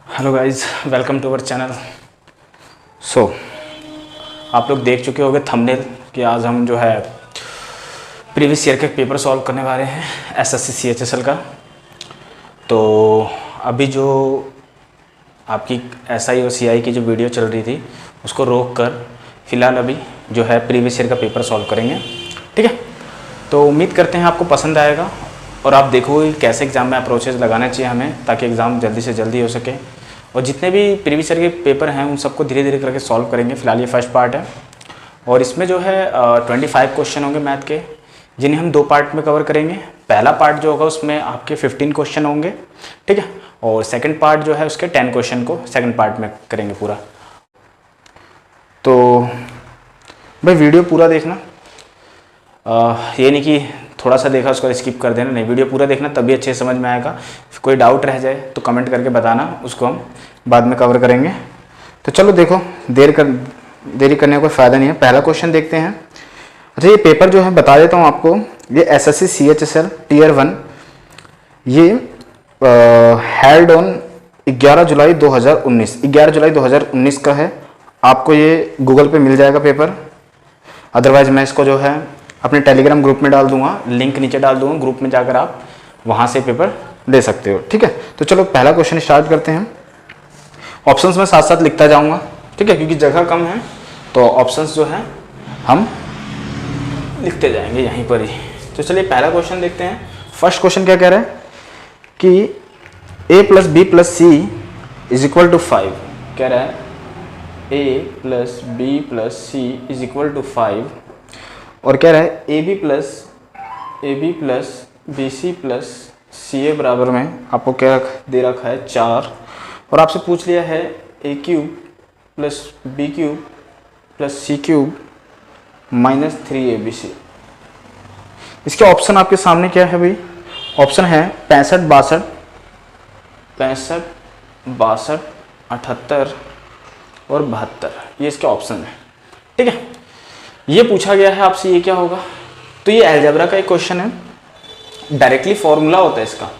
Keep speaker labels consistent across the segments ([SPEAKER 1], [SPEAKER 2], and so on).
[SPEAKER 1] Hello guys, welcome to our channel. आप लोग देख चुके होंगे थंबनेल कि आज हम जो है प्रीवियस ईयर के पेपर सॉल्व करने वाले हैं एसएससी सीएचएसएल का। तो अभी जो आपकी एसआई और सीआई की जो वीडियो चल रही थी उसको रोक कर फ़िलहाल अभी जो है प्रीवियस ईयर का पेपर सॉल्व करेंगे, ठीक है। तो उम्मीद करते हैं आपको पसंद आएगा और आप देखोगे कैसे एग्ज़ाम में अप्रोचेस लगाना चाहिए हमें, ताकि एग्ज़ाम जल्दी से जल्दी हो सके। और जितने भी प्रीवियस ईयर के पेपर हैं उन सबको धीरे धीरे करके सॉल्व करेंगे। फिलहाल ये फर्स्ट पार्ट है और इसमें जो है 25 क्वेश्चन होंगे मैथ के, जिन्हें हम 2 पार्ट में कवर करेंगे। पहला पार्ट जो होगा उसमें आपके 15 क्वेश्चन होंगे, ठीक है, और सेकंड पार्ट जो है उसके 10 क्वेश्चन को सेकंड पार्ट में करेंगे पूरा। तो भाई वीडियो पूरा देखना, ये नहीं कि थोड़ा सा देखा उसको स्किप कर देना, नहीं, वीडियो पूरा देखना तभी अच्छे समझ में आएगा। कोई डाउट रह जाए तो कमेंट करके बताना, उसको हम बाद में कवर करेंगे। तो चलो देखो, देरी करने का कोई फ़ायदा नहीं है। पहला क्वेश्चन देखते हैं। अच्छा, ये पेपर जो है बता देता हूँ आपको, ये एसएससी सीएचएसएल टीयर 1 ये हेल्ड ऑन 11 जुलाई 2019 का है। आपको ये गूगल पे मिल जाएगा पेपर, अदरवाइज मैं इसको जो है अपने टेलीग्राम ग्रुप में डाल दूंगा, लिंक नीचे डाल दूंगा, ग्रुप में जाकर आप वहाँ से पेपर दे सकते हो, ठीक है। तो चलो पहला क्वेश्चन स्टार्ट करते हैं। ऑप्शंस में साथ साथ लिखता जाऊँगा, ठीक है, क्योंकि जगह कम है तो ऑप्शंस जो है हम लिखते जाएंगे यहीं पर ही। तो चलिए पहला क्वेश्चन देखते हैं। फर्स्ट क्वेश्चन क्या कह रहा है कि a + b + c = 5 कह रहा है। a + b + c = 5 और कह रहा है AB + BC + CA बराबर में आपको क्या दे रखा है 4, और आपसे पूछ लिया है A³ + B³ + C³ - 3ABC। इसके ऑप्शन आपके सामने क्या है भाई? ऑप्शन है 65, 62, 78 और 72। ये इसके ऑप्शन है, ठीक है। ये पूछा गया है आपसे, ये क्या होगा? तो ये अलजेब्रा का एक क्वेश्चन है, डायरेक्टली फॉर्मूला होता है इसका,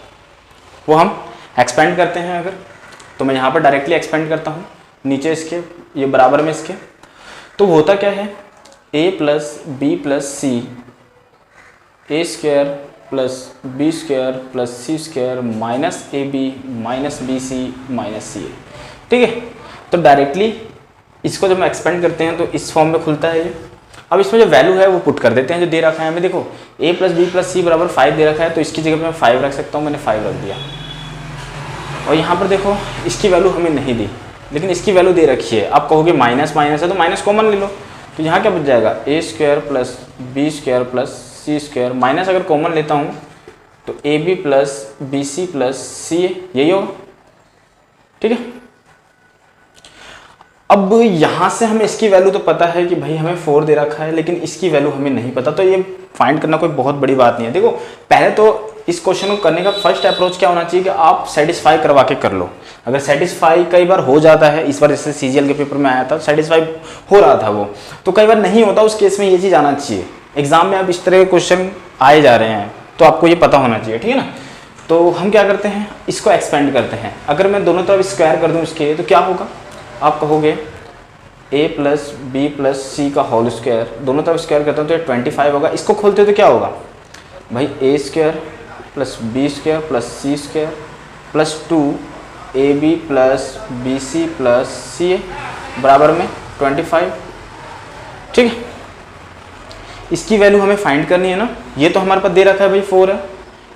[SPEAKER 1] वो हम एक्सपेंड करते हैं। अगर तो मैं यहाँ पर डायरेक्टली एक्सपेंड करता हूँ, नीचे इसके ये बराबर में इसके, तो होता क्या है a + b + c a² + b² + c² - ab - bc - ca, ठीक है। तो डायरेक्टली इसको जब हम एक्सपेंड करते हैं तो इस फॉर्म में खुलता है ये। अब इसमें जो वैल्यू है वो पुट कर देते हैं जो दे रखा है हमें। देखो a + b + c = 5 दे रखा है, तो इसकी जगह पे मैं 5 रख सकता हूँ, मैंने 5 रख दिया। और यहाँ पर देखो इसकी वैल्यू हमें नहीं दी, लेकिन इसकी वैल्यू दे रखी है। आप कहोगे माइनस है तो माइनस कॉमन ले लो, तो यहाँ क्या बच जाएगा a² + b² + c², माइनस अगर कॉमन लेता हूँ तो AB + BC + CA, यही होगा, ठीक है। अब यहाँ से हमें इसकी वैल्यू तो पता है कि भाई हमें 4 दे रखा है, लेकिन इसकी वैल्यू हमें नहीं पता, तो ये फाइंड करना कोई बहुत बड़ी बात नहीं है। देखो पहले तो इस क्वेश्चन को करने का फर्स्ट अप्रोच क्या होना चाहिए कि आप सेटिस्फाई करवा के कर लो। अगर सेटिस्फाई कई बार हो जाता है, इस बार जैसे सीजीएल के पेपर में आया था सेटिस्फाई हो रहा था वो, तो कई बार नहीं होता, उस केस में ये चीज़ आना चाहिए। एग्जाम में अब इस तरह के क्वेश्चन आए जा रहे हैं तो आपको ये पता होना चाहिए, ठीक है ना। तो हम क्या करते हैं, इसको एक्सपेंड करते हैं। अगर मैं दोनों तरफ स्क्वायर कर दूँ इसके, तो क्या होगा? आप कहोगे a + b + c का होल स्क्वायर, दोनों तरफ स्क्वायर करते हैं तो ये 25 होगा। इसको खोलते हैं तो क्या होगा भाई? a² + b² + c² + 2 ab + bc + ca बराबर में 25, ठीक है। इसकी वैल्यू हमें फाइंड करनी है ना। ये तो हमारे पास दे रखा है भाई 4 है,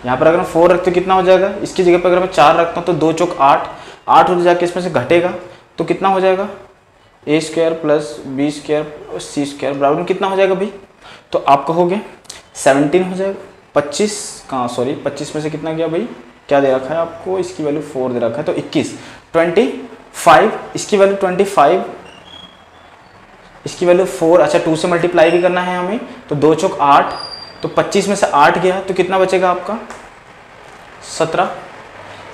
[SPEAKER 1] यहाँ पर अगर हम 4 रखते कितना हो जाएगा? इसकी जगह पर अगर मैं 4 रखता हूँ तो 2 चौक 8, 8 हो जाके इसमें से घटेगा तो कितना हो जाएगा? a² + b² और c² बराबर में कितना हो जाएगा भाई? तो आप कहोगे 17 हो जाएगा। 25 में से कितना गया भाई? क्या दे रखा है आपको? इसकी वैल्यू 4 दे रखा है, तो 21, 25, इसकी वैल्यू 25, इसकी वैल्यू 4। अच्छा 2 से मल्टीप्लाई भी करना है हमें, तो 2 चौक 8, तो 25 में से 8 गया तो कितना बचेगा आपका? 17,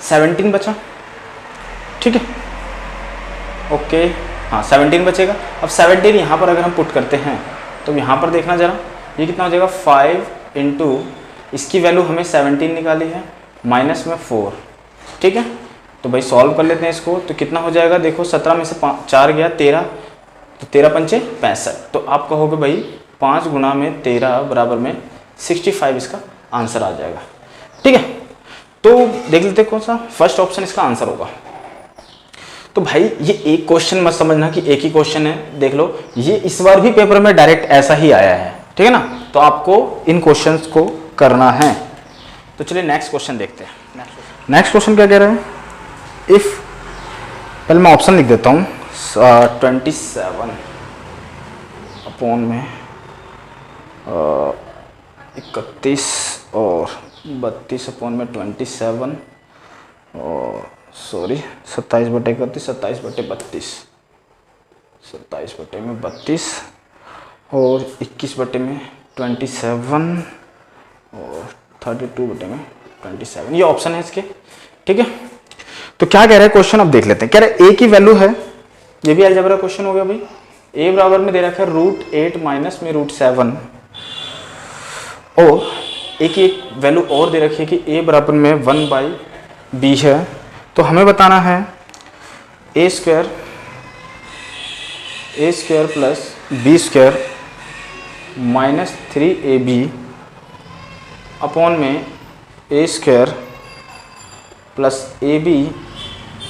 [SPEAKER 1] 17 बचा, ठीक है, ओके। हाँ 17 बचेगा। अब 17 यहाँ पर अगर हम पुट करते हैं तो यहाँ पर देखना जरा, ये कितना हो जाएगा? 5 × इसकी वैल्यू हमें 17 निकाली है, माइनस में 4, ठीक है। तो भाई सॉल्व कर लेते हैं इसको। तो कितना हो जाएगा, देखो 17 में से 4 गया 13, तो 13 पंचे 65। तो आप कहोगे भाई 5 गुना में 13 बराबर में 65 इसका आंसर आ जाएगा। ठीक है, तो देख लेते हैं कौन सा फर्स्ट ऑप्शन इसका आंसर होगा। तो भाई ये एक क्वेश्चन मत समझना कि एक ही क्वेश्चन है, देख लो ये इस बार भी पेपर में डायरेक्ट ऐसा ही आया है, ठीक है ना। तो आपको इन क्वेश्चंस को करना है। तो चलिए नेक्स्ट क्वेश्चन देखते हैं। नेक्स्ट क्वेश्चन क्या कह रहा है, इफ, पहले मैं ऑप्शन लिख देता हूँ, 27 अपॉन में 31 और 32 अपॉन में 27 और सॉरी 27 बटे 31, 27 बटे 32, 27 बटे में 32 और 21 बटे में 27 और 32 बटे में 27, ये ऑप्शन है इसके। ठीक है, तो क्या कह रहा है क्वेश्चन, अब देख लेते हैं। कह रहा है ए की वैल्यू है, ये भी अलजेब्रा क्वेश्चन हो गया भाई। ए बराबर में दे रखा है √8 माइनस में √7 और ए की एक वैल्यू और दे रखी है कि ए बराबर में 1/b है। तो हमें बताना है a square plus b square minus 3ab upon में a square plus ab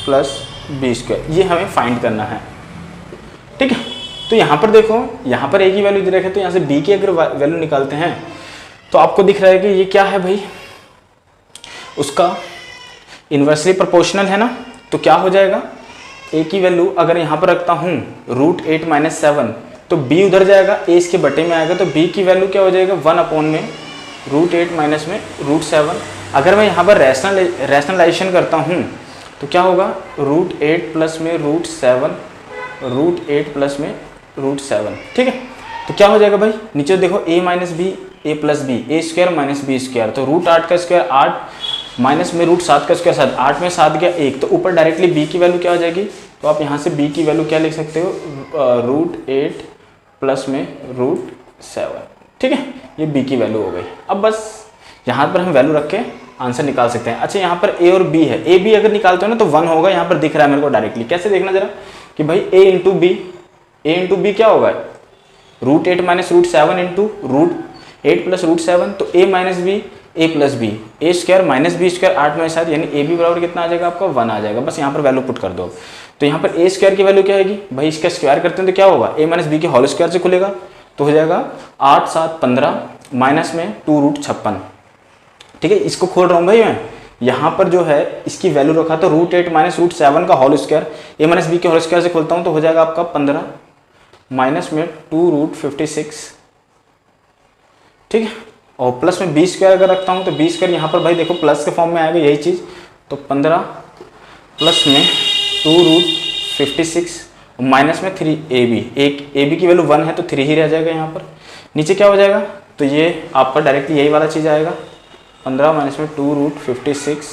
[SPEAKER 1] plus b square, ये हमें फाइंड करना है। ठीक है, तो यहाँ पर देखो, यहाँ पर ए की वैल्यू दे रखे, तो यहाँ से बी की अगर वैल्यू निकालते हैं तो आपको दिख रहा है कि ये क्या है भाई, उसका इन्वर्सली प्रोपोर्शनल है ना। तो क्या हो जाएगा, ए की वैल्यू अगर यहाँ पर रखता हूँ √8 माइनस 7, तो बी उधर जाएगा, ए इसके बटे में आएगा, तो बी की वैल्यू क्या हो जाएगा 1 अपॉन में √8 माइनस में √7। अगर मैं यहाँ पर रैशनलाइजेशन करता हूँ तो क्या होगा, √8 प्लस में √7, √8 प्लस में √7। ठीक है, तो क्या हो जाएगा भाई, नीचे देखो a minus B, A plus B, A square minus B square, तो √8 का स्क्वायर 8 माइनस में √7 का स्क्वायर 7, 8 में 7 गया 1, तो ऊपर डायरेक्टली b की वैल्यू क्या हो जाएगी, तो आप यहाँ से b की वैल्यू क्या लिख सकते हो, √8 प्लस में √7। ठीक है, ये b की वैल्यू हो गई। अब बस यहाँ पर हम वैल्यू रख के आंसर निकाल सकते हैं। अच्छा, यहाँ पर a और b है, a b अगर निकालते हो ना तो 1 होगा, यहाँ पर दिख रहा है मेरे को डायरेक्टली। कैसे देखना जरा कि भाई a इंटू b क्या होगा, √8 माइनस √7 इंटू √8 प्लस √7, तो a minus B, a plus B, A square minus B square 8 में 7, यानी a b बराबर कितना आ जाएगा आपका 1 आ जाएगा। बस यहाँ पर वैल्यू पुट कर दो। तो यहाँ पर a स्क्वायर की वैल्यू क्या आएगी भाई, इसका स्क्वायर करते हैं तो क्या होगा, a माइनस बी के होल स्क्वायर से खुलेगा, तो हो जाएगा 8 7 15 माइनस में 2√56। ठीक है, इसको खोल रहा हूँ भाई मैं, यहाँ पर जो है इसकी वैल्यू रखा तो √8 माइनस √7 का होल स्क्वायर, ए माइनस बी के होल स्क्वायर से खोलता हूँ तो हो जाएगा आपका 15 माइनस में 2√56। ठीक है, और प्लस में बी स्क्वायर अगर रखता हूँ तो बी स्क्वायर यहाँ पर भाई देखो प्लस के फॉर्म में आएगा यही चीज़, तो 15 प्लस में 2√56 माइनस में 3ab, एक ab की वैल्यू 1 है तो 3 ही रह जाएगा यहाँ पर। नीचे क्या हो जाएगा, तो ये आपका डायरेक्टली यही वाला चीज़ आएगा, 15 माइनस में 2√56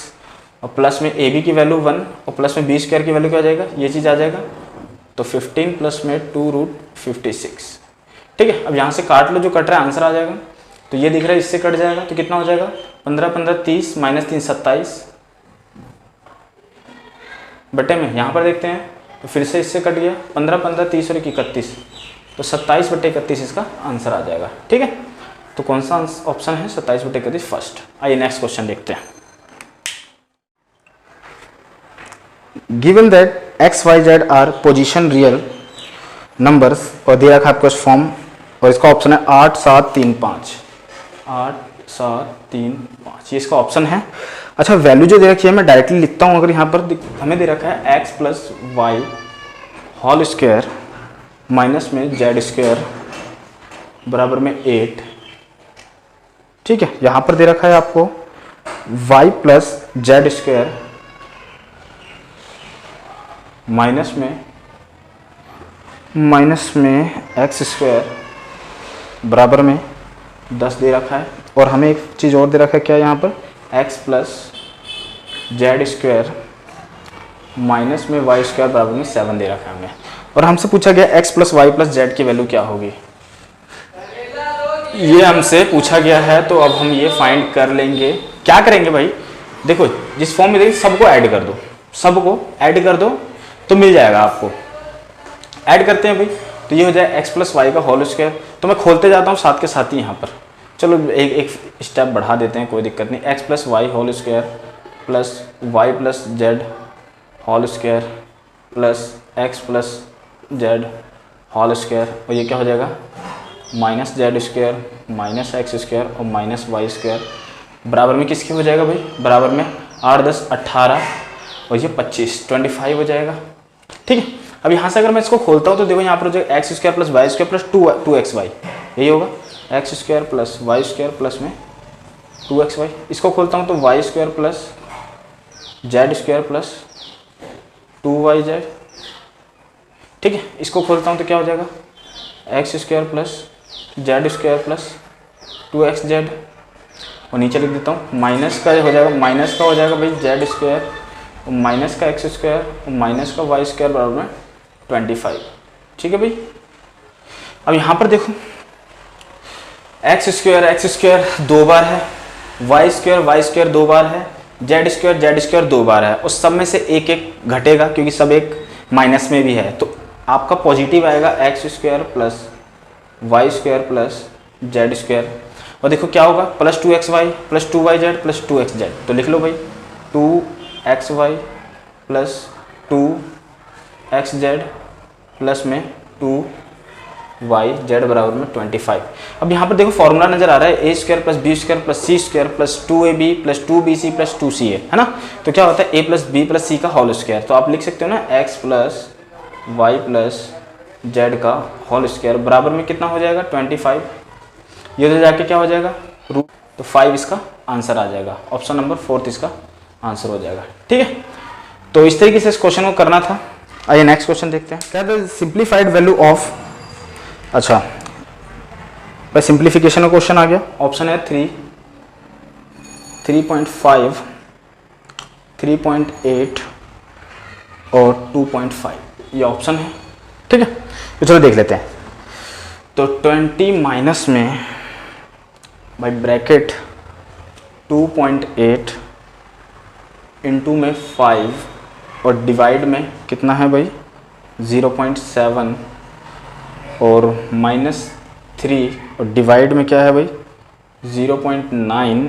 [SPEAKER 1] और प्लस में ab की वैल्यू 1 और प्लस में बी स्क्वायर की वैल्यू क्या आ जाएगा, ये चीज़ आ जाएगा, तो 15 प्लस में 2√56। ठीक है, अब यहाँ से काट लो, जो कट रहा है आंसर आ जाएगा। तो ये दिख रहा है इससे कट जाएगा, तो कितना हो जाएगा, 15 15 30 माइनस 3 27 बटे में यहाँ पर देखते हैं तो फिर से इससे कट गया, 15 15 30 और 31, तो 27 बटे 31 इसका आंसर आ जाएगा। ठीक है, तो कौन सा ऑप्शन है 27 बटे 31 फर्स्ट। आइए नेक्स्ट क्वेश्चन देखते हैं। Given that x y z are position real numbers, और दे रखा आपको फॉर्म, और इसका ऑप्शन है 8 7 3 5, 8 7 3 5, ये इसका ऑप्शन है। अच्छा, वैल्यू जो दे रखी है मैं डायरेक्टली लिखता हूँ। अगर यहाँ पर हमें दे रखा है x plus Y whole square minus में z स्क्वायर बराबर में 8। ठीक है, यहाँ पर दे रखा है आपको y plus Z square minus में एक्स स्क्वायर बराबर में 10 दे रखा है, और हमें एक चीज़ और दे रखा है, क्या यहाँ पर x plus Z square minus में वाई स्क्वायर बराबर में 7 दे रखा है हमें, और हमसे पूछा गया x plus Y plus Z की वैल्यू क्या होगी, ये हमसे पूछा गया है। तो अब हम ये फाइंड कर लेंगे। क्या करेंगे भाई, देखो जिस फॉर्म में देखिए सबको ऐड कर दो, सबको ऐड कर दो तो मिल जाएगा आपको। ऐड करते हैं भाई, तो ये हो जाए x प्लस वाई का होल स्क्वायर। तो मैं खोलते जाता हूँ साथ के साथ ही यहाँ पर, चलो एक स्टेप बढ़ा देते हैं, कोई दिक्कत नहीं। x plus Y whole square plus Y plus Z whole square plus X plus Z whole square, और ये क्या हो जाएगा minus Z square minus X square और माइनस वाई स्क्वायर, बराबर में किसके हो जाएगा भाई, बराबर में 8 10 18 और ये 25 25 हो जाएगा। ठीक है, अब यहाँ से अगर मैं इसको खोलता हूँ तो देखो यहाँ पर जो X square plus Y square plus two X Y, यही होगा X square plus Y square plus में 2x वाई। इसको खोलता हूँ तो Y square plus Z square plus 2y Z. ठीक है, इसको खोलता हूँ तो क्या हो जाएगा X square plus Z square plus 2x Z, और नीचे लिख देता हूँ माइनस का हो जाएगा, माइनस का हो जाएगा भाई जेड स्क्वायर और माइनस का एक्स स्क्वायर और माइनस का वाई स्क्वायर बराबर में 25। ठीक है भाई, अब यहाँ पर देखो एक्स स्क्वायर 2 बार है, वाई स्क्वायर 2 बार है, जेड स्क्वायर 2 बार है, उस सब में से एक एक घटेगा क्योंकि सब एक माइनस में भी है, तो आपका पॉजिटिव आएगा X square plus Y square plus Z square, और देखो क्या होगा plus 2xy plus 2y Z plus 2x Z. तो लिख लो भाई 2xy plus 2x Z plus में 2y जेड बराबर में 25। अब यहाँ पर देखो फॉर्मूला नजर आ रहा है a square plus b square plus c square plus 2ab plus 2bc plus 2ca है ना। तो क्या होता है a plus b plus c का होल स्क्वायर, तो आप लिख सकते हो ना x plus Y plus Z का होल स्क्वायर बराबर में कितना हो जाएगा 25। ये तो जाके क्या हो जाएगा रूट, तो 5 इसका आंसर आ जाएगा, ऑप्शन नंबर 4 इसका आंसर हो जाएगा। ठीक है, तो इस तरीके से इस क्वेश्चन को करना था। आइए नेक्स्ट क्वेश्चन देखते हैं। क्या है सिंप्लीफाइड वैल्यू ऑफ, अच्छा भाई सिंप्लीफिकेशन का क्वेश्चन आ गया। ऑप्शन है 3, 3.5, 3.8 और 2.5, ये ऑप्शन है। ठीक है, तो चलो देख लेते हैं। तो 20 माइनस में भाई ब्रैकेट 2.8 इंटू में 5 और डिवाइड में कितना है भाई 0.7 और -3 और डिवाइड में क्या है भाई 0.9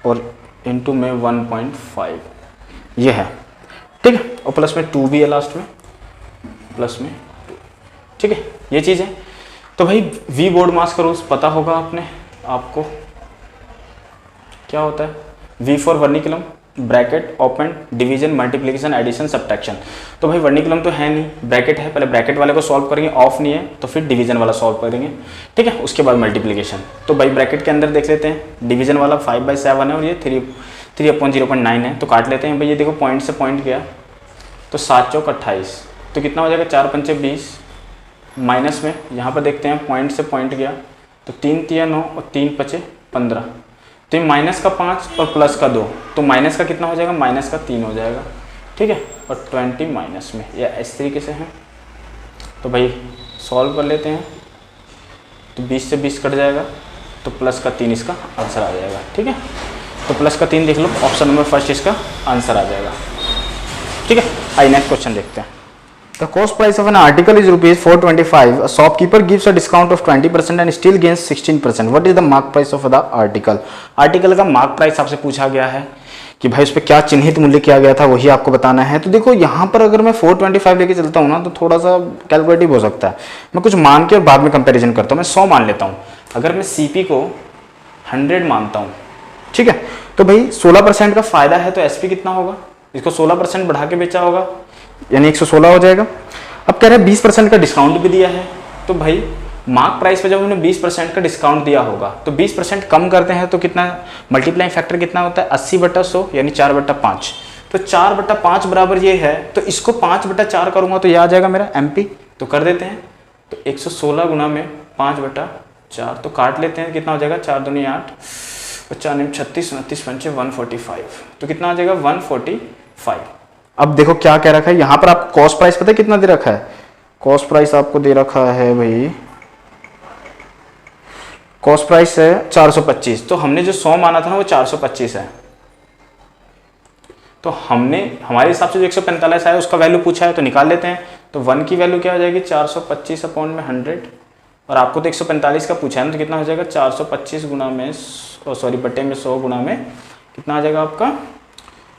[SPEAKER 1] और इंटू में 1.5, ये है। ठीक है, और प्लस में 2 भी है लास्ट में, प्लस में 2। ठीक है, ये चीज़ है। तो भाई वी बोर्ड मास का रूल्स पता होगा आपको क्या होता है, V for vinculum bracket open division multiplication addition subtraction. तो भाई वर्निकुलम तो है नहीं, ब्रैकेट है, पहले ब्रैकेट वाले को सॉल्व करेंगे, ऑफ नहीं है तो फिर डिवीजन वाला सॉल्व करेंगे। ठीक है, उसके बाद मल्टीप्लिकेशन। तो भाई ब्रैकेट के अंदर देख लेते हैं, डिवीजन वाला 5/7 है और ये 3/0.9 है, तो काट लेते हैं भाई। ये देखो पॉइंट से पॉइंट गया तो 7 चौक 28, तो कितना हो जाएगा 4 पंचे 20, माइनस में यहाँ पर देखते हैं पॉइंट से पॉइंट गया तो 3 तिया 9 और 3 पचे 15, तो ये माइनस का 5 और प्लस का 2, तो माइनस का कितना हो जाएगा माइनस का 3 हो जाएगा। ठीक है, और 20 माइनस में, या इस तरीके से है। तो भाई सॉल्व कर लेते हैं, तो 20 से 20 कट जाएगा तो प्लस का 3 इसका आंसर आ जाएगा। ठीक है, तो प्लस का 3 देख लो, ऑप्शन नंबर फर्स्ट इसका आंसर आ जाएगा। ठीक है, आइए नेक्स्ट क्वेश्चन देखते हैं। The cost price of an article is rupees 425. A shopkeeper gives a discount of 20% and still gains 16%. What is the mark price of the article? Article का mark price आपसे पूछा गया है कि भाई उस पर क्या चिन्हित मूल्य किया गया था, वही आपको बताना है। तो देखो यहाँ पर अगर मैं 425 लेके चलता हूँ ना तो थोड़ा सा कैलकुलेटिव हो सकता है। मैं कुछ मान के और बाद में कंपैरिजन करता हूँ। मैं 100 मान लेता हूँ। अगर मैं CP को 100 मानता हूँ, ठीक है, तो भाई 16% का फायदा है, तो SP कितना होगा, इसको 16% बढ़ा के बेचा होगा यानी 116 हो जाएगा। अब कह रहे हैं 20% का डिस्काउंट भी दिया है, तो भाई मार्क प्राइस पे जब उन्होंने 20% का डिस्काउंट दिया होगा तो 20% कम करते हैं तो कितना मल्टीप्लाइंग फैक्टर कितना होता है 80/100 यानी 4/5। तो 4/5 बराबर ये है, तो इसको 5/4 करूंगा तो ये आ जाएगा मेरा MP। तो कर देते हैं, तो 116 गुना में 5/4, तो काट लेते हैं, कितना हो जाएगा 4 दूनी 8 और 4 9 36 29 पंचे 145, तो कितना आ जाएगा 145। अब देखो क्या कह रखा है यहाँ पर, आप कॉस्ट प्राइस पता है कितना दे रखा है, कॉस्ट प्राइस आपको दे रखा है भाई, कॉस्ट प्राइस है 425, तो हमने जो 100 माना था ना वो 425 है। तो हमने हमारे हिसाब से जो 145 आया उसका वैल्यू पूछा है तो निकाल लेते हैं। तो 1 की वैल्यू क्या हो जाएगी 425 अपॉन में 100, और आपको तो 145 का पूछा है ना, तो कितना हो जाएगा 425 गुना में बटे में 100 गुना में कितना आ जाएगा आपका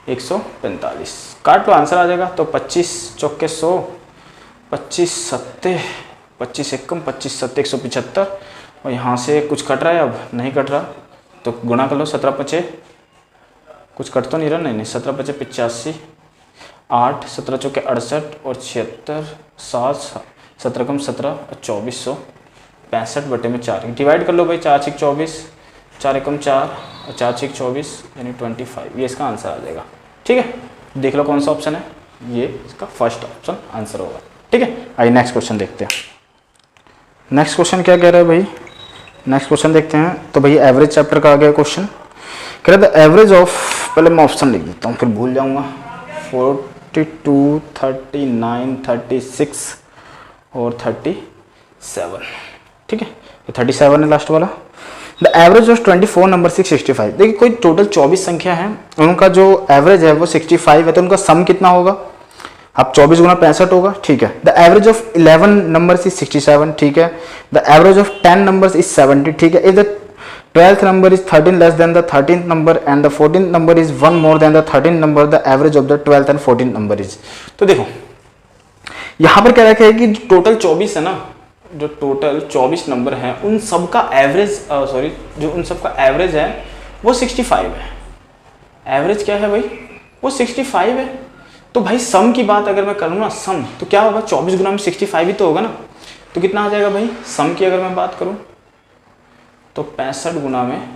[SPEAKER 1] 145। काट लो आंसर आ जाएगा। तो 25 चौके 100, 25 सत्ते 25 एकम 25 सत्ते 175, और यहाँ से कुछ कट रहा है, अब नहीं कट रहा तो गुणा कर लो 17 पचे, कुछ कट तो नहीं रहा, नहीं 17 पचे 85, 8 17 चौके 68 और 76, 7 17 कम 17 और 2465 बटे में 4 डिवाइड कर लो भाई, 4 6 24, 4 एकम 4 और 4 6 24 यानी 25, ये इसका आंसर आ जाएगा। ठीक है, देख लो कौन सा ऑप्शन है, ये इसका फर्स्ट ऑप्शन आंसर होगा। ठीक है, आइए नेक्स्ट क्वेश्चन देखते हैं। नेक्स्ट क्वेश्चन क्या कह रहा है भाई, नेक्स्ट क्वेश्चन देखते हैं। तो भाई एवरेज चैप्टर का आ गया क्वेश्चन, कह रहा है एवरेज ऑफ, पहले मैं ऑप्शन लिख देता हूँ फिर भूल जाऊँगा, 42 39 36 और 37। ठीक है, ये 37 है लास्ट वाला। The average of 24 number 665। देखिए कोई टोटल 24 संख्या है, उनका जो एवरेज है वो 65 है, तो उनका सम कितना होगा, अब 24 गुना 65 होगा। ठीक है, the average of 11 numbers is 67। ठीक है, the average of 10 numbers is 70। ठीक है, if the 12th number is 13 less than the 13th number and the 14th number is 1 more than the 13th number, the average of the 12th and 14th number is। तो देखो यहां पर क्या रखा है कि टोटल 24 है ना, जो टोटल 24 नंबर हैं उन सब का एवरेज जो उन सब का एवरेज है वो 65 है। एवरेज क्या है भाई, वो 65 है। तो भाई सम की बात अगर मैं करूँ ना, सम तो क्या होगा 24 गुना में 65 ही तो होगा ना, तो कितना आ जाएगा भाई सम की अगर मैं बात करूँ तो 65 गुना में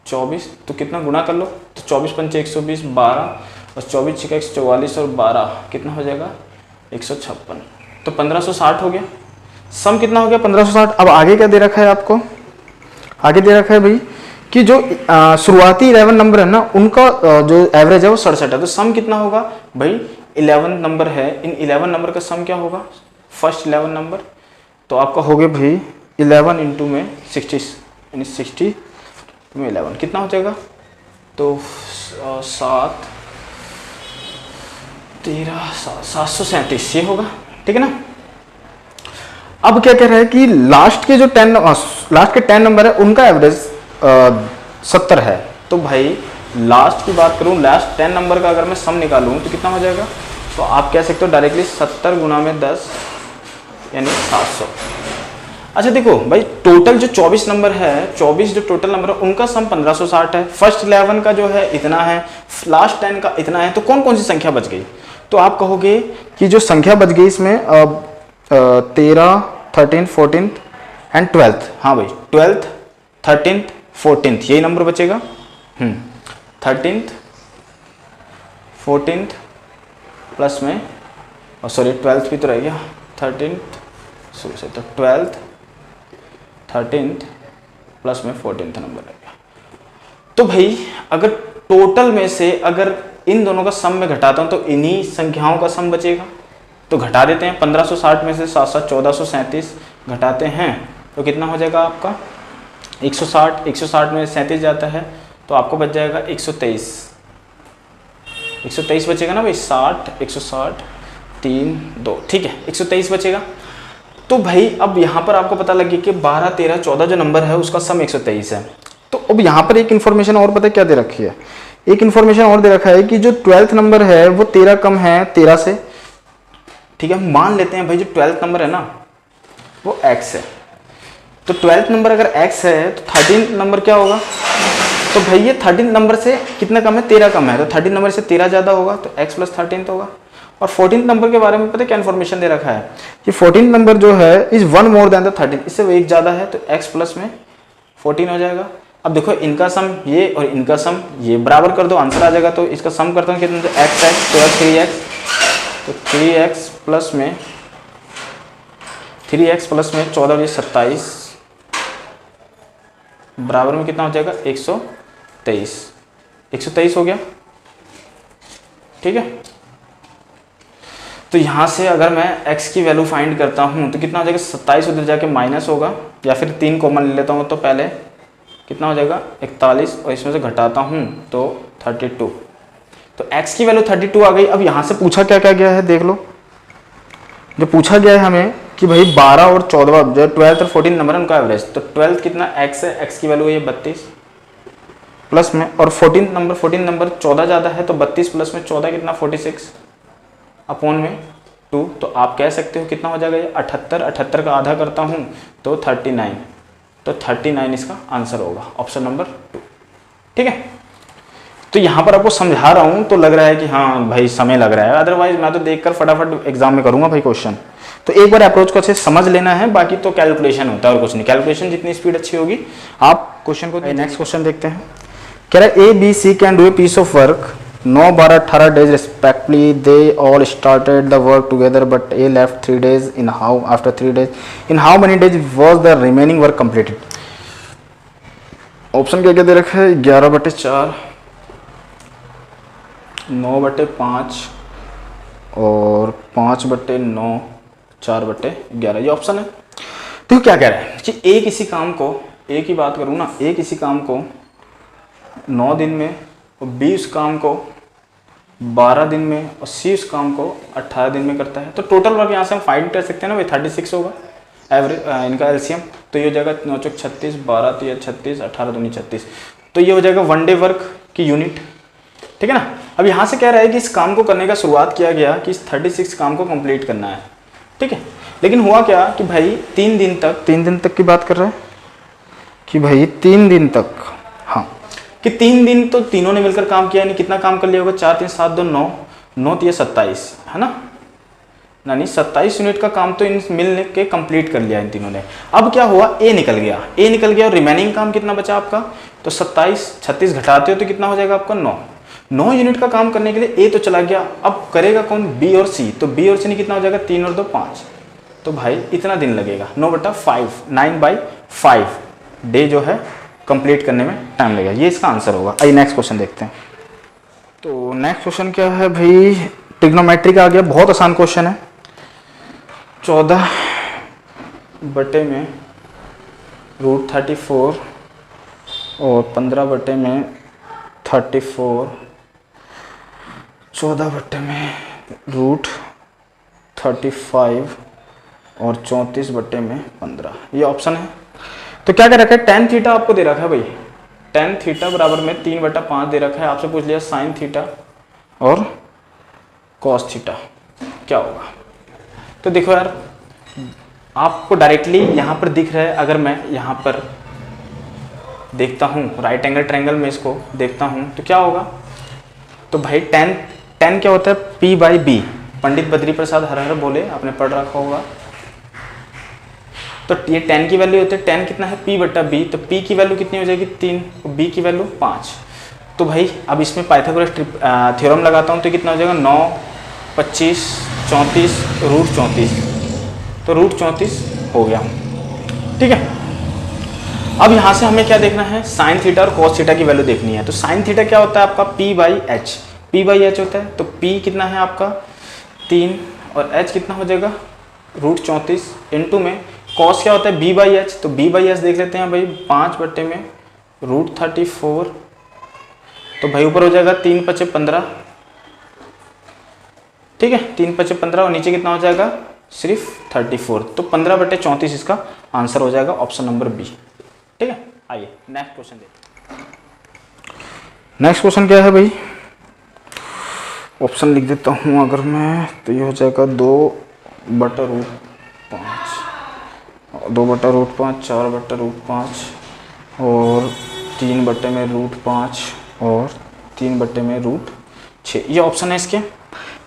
[SPEAKER 1] 24, तो कितना गुना कर लो, तो 24 पंचे 120 12 और 24 छिका 144 और 12 कितना हो जाएगा 156, तो 1560 हो गया। सम कितना हो गया 1560। अब आगे क्या दे रखा है आपको, आगे दे रखा है भाई कि जो शुरुआती 11 नंबर है ना उनका जो एवरेज है वो 67 है, तो सम कितना होगा भाई 11 नंबर है, इन 11 नंबर का सम क्या होगा फर्स्ट 11 नंबर, तो आपका हो गया भाई 11 इंटू में 60 यानी 60 में 11 कितना हो जाएगा, तो 7 13 737 ये होगा। ठीक है ना। अब क्या कह रहा है कि लास्ट के जो 10 नंबर है उनका एवरेज 70 है, तो भाई लास्ट की बात करूं, लास्ट 10 नंबर का अगर मैं सम निकालूं तो कितना हो जाएगा, तो आप कह सकते हो डायरेक्टली 70 गुना में 10 यानी 700। अच्छा देखो भाई टोटल जो 24 नंबर है, 24 जो टोटल नंबर है उनका सम 1560 है, फर्स्ट 11 का जो है इतना है, लास्ट 10 का इतना है, तो कौन कौन सी संख्या बच गई, तो आप कहोगे कि जो संख्या बच गई इसमें 13 13 14 एंड 12th। हाँ भाई 12th 13th 14th यही नंबर बचेगा। 13th 14th प्लस में, और सॉरी 12th भी तो रह गया, 13th से तो 12th 13th प्लस में 14th नंबर रह गया। तो भाई अगर टोटल में से अगर इन दोनों का सम में घटाता हूं तो इन्हीं संख्याओं का सम बचेगा, तो घटा देते हैं 1560 में से 7 7 1437 घटाते हैं तो कितना हो जाएगा आपका 160, 160 में 37 जाता है तो आपको बच जाएगा 123 बचेगा ना भाई, 60 160 3 2, ठीक है 123 बचेगा। तो भाई अब यहाँ पर आपको पता लगे कि 12 13 14 जो नंबर है उसका सम 123 है। तो अब यहाँ पर एक इन्फॉर्मेशन और पता है क्या दे रखी है, एक इन्फॉर्मेशन और दे रखा है कि जो 12th नंबर है वो 13 कम है 13 से, ठीक है। मान लेते हैं भाई जो 12th नंबर है ना वो x है, तो 12th नंबर अगर x है तो 13th नंबर क्या होगा, तो भाई ये 13th नंबर से कितना कम है 13 कम है, तो 13th नंबर से 13 ज़्यादा होगा तो x प्लस 13th होगा। और 14th नंबर के बारे में पता है क्या इन्फॉर्मेशन दे रखा है कि 14th नंबर जो है is 1 more than the 13th, इससे वो एक ज़्यादा है तो x प्लस में 14 हो जाएगा। अब देखो इनका सम ये और इनका सम ये बराबर कर दो आंसर आ जाएगा, तो इसका सम करता हूँ कितना, तो x तो 3x प्लस में 3x प्लस में 14 27 बराबर में कितना हो जाएगा 123 हो गया, ठीक है। तो यहाँ से अगर मैं x की वैल्यू फाइंड करता हूँ तो कितना हो जाएगा 27 उधर जाके माइनस होगा, या फिर 3 कॉमन ले लेता हूँ तो पहले कितना हो जाएगा 41 और इसमें से घटाता हूँ तो 32, तो x की वैल्यू 32 आ गई। अब यहाँ से पूछा क्या क्या गया है देख लो, जो पूछा गया है हमें कि भाई 12 और 14 जो 12 और 14 नंबर है उनका एवरेज, तो 12 कितना x है, x की वैल्यू है 32 प्लस में, और 14 नंबर 14 ज़्यादा है तो 32 प्लस में 14 कितना 46 अपॉन में 2, तो आप कह सकते हो कितना हो जाएगा ये 78, 78 का आधा करता हूँ तो 39, तो 39 इसका आंसर होगा, ऑप्शन नंबर 2। ठीक है, तो यहाँ पर आपको समझा रहा हूँ तो लग रहा है कि हाँ भाई समय लग रहा है, अदरवाइज मैं तो देखकर फटाफट एग्जाम में करूँगा भाई क्वेश्चन। तो एक बार अप्रोच को अच्छे समझ लेना है, बाकी तो कैलकुलेशन होता है और कुछ नहीं, कैलकुलेशन जितनी स्पीड अच्छी होगी आप क्वेश्चन को। नेक्स्ट क्वेश्चन देखते हैं, कह रहा है A B C can do a piece of work 9, 12, 18 days respectively. They all started the work together, but A left 3 days. After 3 days, in how many days was the remaining work completed? Option क्या क्या दे रखा है, 11/4, 9/5 और 5/9, 4/11, ये option है। तो क्या कह रहा है कि ए किसी काम को, ए की बात करूँ ना, ए किसी काम को 9 दिन में और बी उस काम को 12 दिन में और सी उस काम को 18 दिन में करता है। तो टोटल वर्क यहाँ से हम फाइंड कर सकते हैं ना भाई, 36 होगा एवरेज इनका एलसीएम, तो ये हो जाएगा 9 चौक 36, 12 तो ये 36, 18 दूनी 36, तो ये हो जाएगा 1 डे वर्क की यूनिट। ठीक है ना। अब यहाँ से कह रहा है कि इस काम को करने का शुरुआत किया गया कि इस 36 काम को कंप्लीट करना है। ठीक है, लेकिन हुआ क्या कि भाई 3 दिन तक की बात कर रहा है कि भाई 3 दिन तक, हाँ कि 3 दिन तो तीनों ने मिलकर काम किया, यानी कितना काम कर लिया होगा, 4 3 7 2 9, 9 3 27 है ना, यानी 27 यूनिट का काम तो इन मिलने के कंप्लीट कर लिया इन तीनों ने। अब क्या हुआ, ए निकल गया और रिमेनिंग काम कितना बचा आपका, तो 27 36 घटाते हो तो कितना हो जाएगा आपका 9 यूनिट का काम करने के लिए ए तो चला गया। अब करेगा कौन, बी और सी, तो बी और सी कितना हो जाएगा 3 और 2 5, तो भाई इतना दिन लगेगा 9/5 9/5 डे जो है कंप्लीट करने में टाइम लगेगा, ये इसका आंसर होगा। आइए नेक्स्ट क्वेश्चन देखते हैं। तो नेक्स्ट क्वेश्चन क्या है भाई, ट्रिग्नोमेट्री का आ गया, बहुत आसान क्वेश्चन है। 14/√34 और 15/34, 14/√35 और 34/15, ये ऑप्शन है। तो क्या कर रखा है, tan थीटा आपको दे रखा है भाई, tan थीटा बराबर में 3/5 दे रखा है, आपसे पूछ लिया sin थीटा और cos थीटा क्या होगा। तो देखो यार, आपको डायरेक्टली यहाँ पर दिख रहा है, अगर मैं यहाँ पर देखता हूँ राइट एंगल ट्रायंगल में इसको देखता हूँ तो क्या होगा, तो भाई tan क्या होता है, P/B, पंडित बद्री प्रसाद हर हर बोले, आपने पढ़ रखा होगा। तो ये tan की वैल्यू होती है, tan कितना है P/B, तो P की वैल्यू कितनी हो जाएगी 3, B की वैल्यू 5। तो भाई अब इसमें पाइथागोरस थ्योरम लगाता हूँ तो कितना हो जाएगा 9, 25, 34, √34, तो √34 हो गया। ठीक है, अब यहाँ से हमें क्या देखना है, साइन थीटा और कॉस थीटा की वैल्यू देखनी है। तो साइन थीटा क्या होता है आपका P/H, P/H होता है, तो P कितना है आपका 3 और H कितना हो जाएगा √34 इंटू में कॉस क्या होता है B/H, तो B/H देख लेते हैं भाई 5/√34, तो भाई ऊपर हो जाएगा 3×5 = 15, ठीक है 3×5 और नीचे कितना हो जाएगा सिर्फ 34, तो 15/34 इसका आंसर हो जाएगा, ऑप्शन नंबर बी। ठीक है, आइए नेक्स्ट क्वेश्चन देखते हैं। नेक्स्ट क्वेश्चन क्या है भाई, ऑप्शन लिख देता हूँ अगर मैं, तो ये हो जाएगा 2/√5, 2/√5, 4/√5 और 3/√5 और 3/√6, ये ऑप्शन है इसके।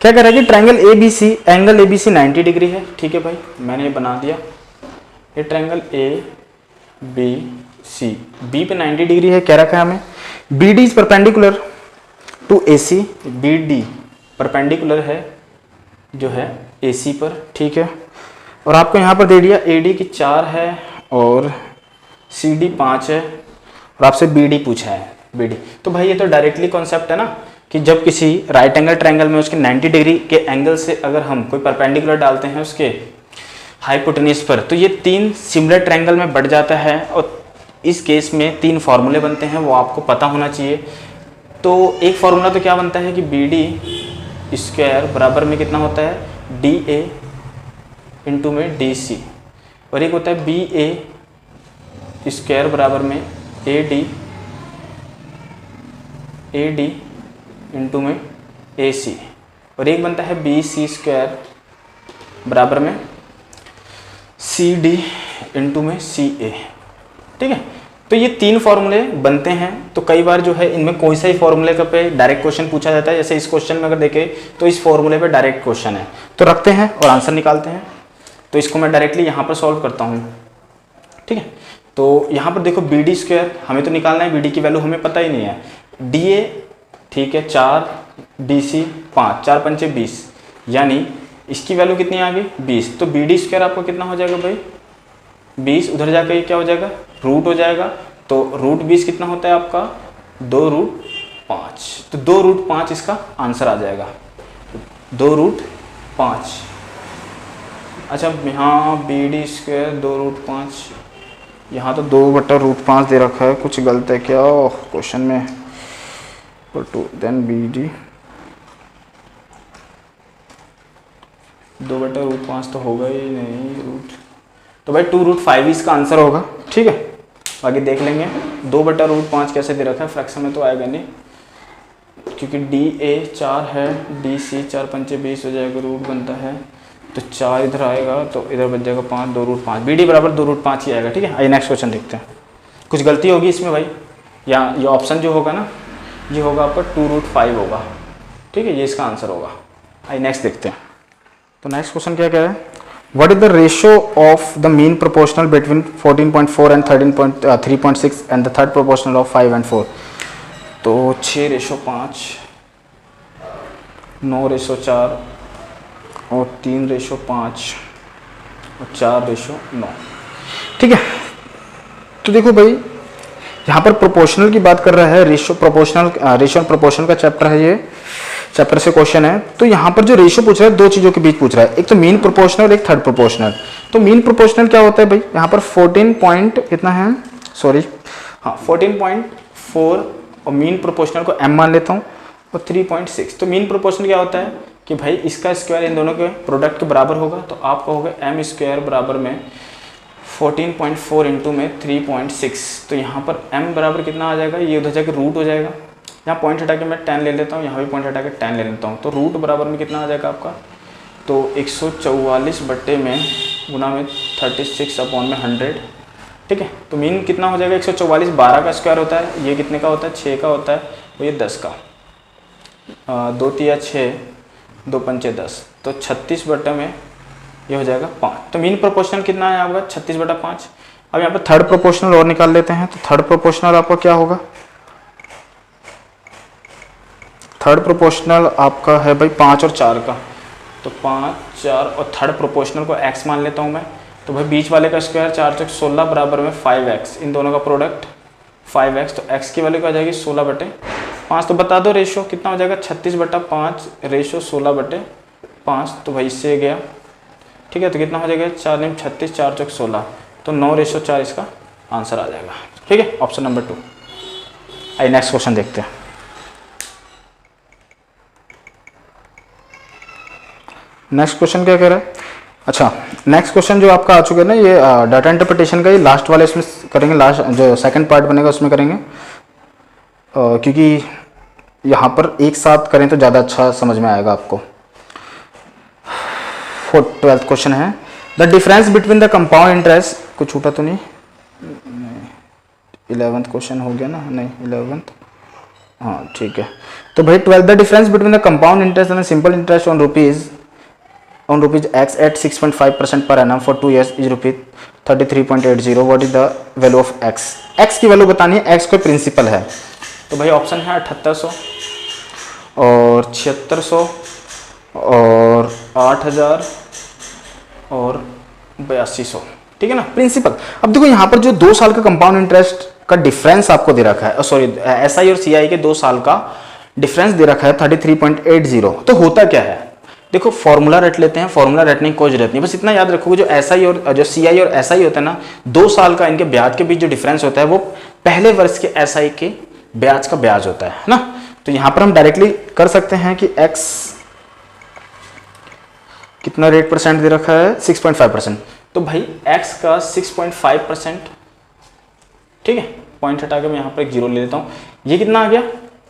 [SPEAKER 1] क्या कह रहा है कि triangle ABC, angle ABC 90 degree है। ठीक है भाई, मैंने ये बना दिया, ये ट्रायंगल ABC, B पे 90 डिग्री है, कह रखा है हमें BD is perpendicular to AC, BD perpendicular है जो है AC पर। ठीक है, और आपको यहाँ पर दे दिया AD की 4 है और CD 5 है और आपसे BD पूछा है, BD। तो भाई ये तो डायरेक्टली कॉन्सेप्ट है ना कि जब किसी राइट एंगल ट्रायंगल में उसके 90 डिग्री के एंगल से अगर हम कोई परपेंडिकुलर डालते हैं उसके हाइपोटेन्यूज पर, तो ये 3 सिमिलर ट्रायंगल में बढ़ जाता है। और इस केस में 3 फॉर्मूले बनते हैं, वो आपको पता होना चाहिए। तो एक फॉर्मूला तो क्या बनता है कि बी डी स्क्वायर बराबर में कितना होता है, डी ए इंटू में डी सी, और एक होता है बी ए स्क्वायर बराबर में ए डी इंटू में ए सी, और एक बनता है बी सी स्क्वायर बराबर में सी डी इंटू में सी ए। ठीक है, तो ये तीन फॉर्मूले बनते हैं। तो कई बार जो है इनमें कोई सा ही फॉर्मूले का पे डायरेक्ट क्वेश्चन पूछा जाता है। जैसे इस क्वेश्चन में अगर देखें तो इस फॉर्मूले पे डायरेक्ट क्वेश्चन है, तो रखते हैं और आंसर निकालते हैं। तो इसको मैं डायरेक्टली यहाँ पर सॉल्व करता हूँ। ठीक है, तो यहाँ पर देखो बी डी स्क्वायर हमें तो निकालना है, बी डी की वैल्यू हमें पता ही नहीं है, डी ए ठीक है 4, डी सी 5, 4 पंचे 20, यानी इसकी वैल्यू कितनी आ गई 20। तो बी डी स्क्वायर आपको कितना हो जाएगा भाई 20, उधर जाकर ये क्या हो जाएगा रूट हो जाएगा। तो रूट 20 कितना होता है आपका 2 रूट 5, तो 2 रूट 5 इसका आंसर आ जाएगा, 2 रूट 5। अच्छा यहाँ बी डी स्क्वायर 2 रूट 5, यहाँ तो 2/√5 दे रखा है, कुछ गलत है क्या क्वेश्चन में। टू देन बी डी 2/√5 तो होगा ही नहीं रूट, तो भाई 2 रूट 5 इसका आंसर होगा। ठीक है, बाकी देख लेंगे 2/√5 कैसे दे रखा है, फ्रैक्शन में तो आएगा नहीं, क्योंकि डी ए 4 है, डी सी 4 पंचे 20 हो जाएगा, रूट बनता है तो 4 इधर आएगा तो इधर बच जाएगा 5, 2 रूट 5, बी डी बराबर 2 रूट 5 ही आएगा। ठीक है, आइए नेक्स्ट क्वेश्चन देखते हैं। कुछ गलती होगी इसमें भाई, या ये ऑप्शन जो होगा ना ये होगा आपका 2 रूट 5 होगा। ठीक है, ये इसका आंसर होगा। आइए नेक्स्ट देखते हैं। तो नेक्स्ट क्वेश्चन क्या क्या है, what is the ratio of the mean proportional between 14.4 and 3.6 and the third proportional of 5 and 4। तो 6:5, 9:4 और 3:5 और 4:9। ठीक है, तो देखो भाई यहाँ पर प्रोपोर्शनल की बात कर रहा है, रेशियो प्रोपोर्शनल का चैप्टर है, ये चैप्टर से क्वेश्चन है। तो यहाँ पर जो रेशियो पूछ रहा है दो चीज़ों के बीच पूछ रहा है, एक तो मीन प्रोपोर्शनल और एक थर्ड प्रोपोर्शनल। तो मीन प्रोपोर्शनल क्या होता है भाई, यहाँ पर 14.4 और मीन प्रोपोर्शनल को m मान लेता हूँ और 3.6। तो मीन प्रोपोर्शनल क्या होता है कि भाई इसका स्क्वायर इन दोनों के प्रोडक्ट के बराबर होगा, तो आपका होगा m स्क्वायर बराबर में 14.4 इंटू में 3.6। तो यहाँ पर m बराबर कितना आ जाएगा, ये उधर जाकर रूट हो जाएगा, यहाँ पॉइंट हटा के मैं 10 ले लेता हूँ, यहाँ भी पॉइंट हटा के 10 ले लेता हूँ, तो रूट बराबर में कितना आ जाएगा आपका, तो 144 बट्टे में गुना में 36/100। ठीक है, तो मीन कितना हो जाएगा 144, 12 का स्क्वायर होता है, ये कितने का होता है 6 का होता है, तो ये 10 का, 2 तिया 6, 2 पंचे 10, तो 36 बट्टे में ये हो जाएगा 5। तो मीन प्रोपोर्शनल कितना है आपका 36/5। अब यहाँ पर थर्ड प्रोपोर्शनल और निकाल लेते हैं। तो थर्ड प्रोपोर्शनल आपका क्या होगा, थर्ड प्रोपोर्शनल आपका है भाई 5 और 4 का, तो 5, 4 और थर्ड प्रोपोर्शनल को x मान लेता हूँ मैं। तो भाई बीच वाले का स्क्वायर 4 × 16 बराबर में 5x, इन दोनों का प्रोडक्ट 5x, तो x की वैल्यू क्या आ जाएगी 16/5। तो बता दो रेशियो कितना हो जाएगा 36/5 रेशियो 16/5। तो भाई इससे गया, ठीक है, तो कितना हो जाएगा 4 9 36, 4 × 16, तो 9:4 इसका आंसर आ जाएगा। ठीक है, ऑप्शन नंबर 2। आइए नेक्स्ट क्वेश्चन देखते हैं। नेक्स्ट क्वेश्चन क्या कह रहा है, अच्छा नेक्स्ट क्वेश्चन जो आपका आ चुका है ना, ये डाटा इंटरप्रिटेशन का, ये लास्ट वाले इसमें करेंगे, लास्ट जो सेकंड पार्ट बनेगा उसमें करेंगे, क्योंकि यहाँ पर एक साथ करें तो ज़्यादा अच्छा समझ में आएगा आपको। 12th क्वेश्चन है, the difference between the compound interest, कुछ छूटा तो नहीं, 11th क्वेश्चन हो गया ना, नहीं 11th, हाँ ठीक है। तो भाई 12th, the difference between the compound interest and simple interest on rupees x at 6.5% per annum for 2 years is rupees 33.80. What is the value of x? x की वैल्यू बतानी है, x कोई प्रिंसिपल है। तो भाई ऑप्शन है 7800 और 7600 और 8000 और 8200। ठीक है ना, प्रिंसिपल। अब देखो यहाँ पर जो 2 साल का कंपाउंड इंटरेस्ट का डिफरेंस आपको दे रखा है, सॉरी SI और CI के 2 साल का डिफरेंस दे रखा है 33.80। तो होता क्या है, देखो फॉर्मूला रट लेते हैं, फॉर्मूला रटने की कोई जरूरत नहीं, बस इतना याद रखोगे जो SI और जो CI और SI होता है ना, 2 साल का इनके ब्याज के बीच जो डिफरेंस होता है वो पहले वर्ष के SI के ब्याज का ब्याज होता है ना। तो यहाँ पर हम डायरेक्टली कर सकते हैं कि x कितना रेट परसेंट दे रखा है 6.5%, तो भाई x का 6.5%, ठीक है, पॉइंट हटा के मैं यहाँ पर एक जीरो ले लेता हूँ, ये कितना आ गया,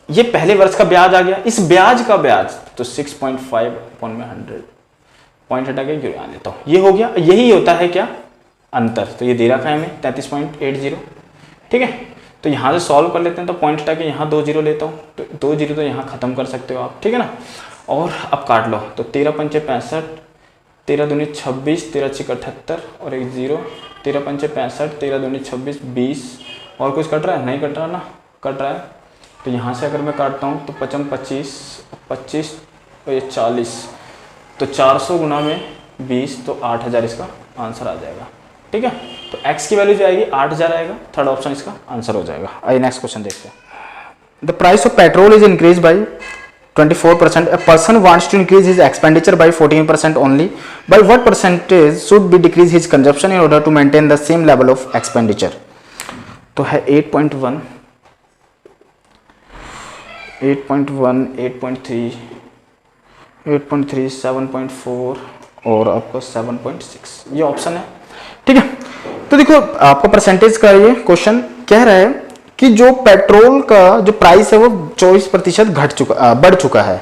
[SPEAKER 1] ये पहले वर्ष का ब्याज आ गया, इस ब्याज का ब्याज तो 6.5 अपॉन में 100, पॉइंट हटा के जीरो आ लेता हूँ, ये हो गया। यही होता है क्या, अंतर, तो ये दे रखा है हमें 33.80, ठीक है। तो यहाँ से सॉल्व कर लेते हैं, तो पॉइंट हटा के यहाँ 2 जीरो लेता हूँ, तो 2 जीरो तो यहाँ खत्म कर सकते हो आप, ठीक है ना। और अब काट लो, तो 13 पंचे 65, 13 दूनी 26, 13 छिक 78 और एक जीरो, 13 पंचे 65, 13 दूनी 26, 20, और कुछ कट रहा है, नहीं कट रहा ना, कट रहा है। तो यहाँ से अगर मैं काटता हूँ तो 55 25 25 और ये 40, तो 400 गुना में 20, तो 8000 इसका आंसर आ जाएगा, ठीक है। तो x की वैल्यू जो आएगी 8000 आएगा, थर्ड ऑप्शन इसका आंसर हो जाएगा। आइए नेक्स्ट क्वेश्चन देखते हैं। The price of petrol is increase by 24%. A person wants to increase his expenditure by 14% only. By what percentage should be decrease his consumption in order to maintain the same level of expenditure? तो है 8.1, 8.1, 8.3, 8.3, 7.4 और आपको 7.6, ये option है, ठीक है। तो देखो आपको परसेंटेज का ये क्वेश्चन कह रहा है कि जो पेट्रोल का जो प्राइस है वो 24% बढ़ चुका है,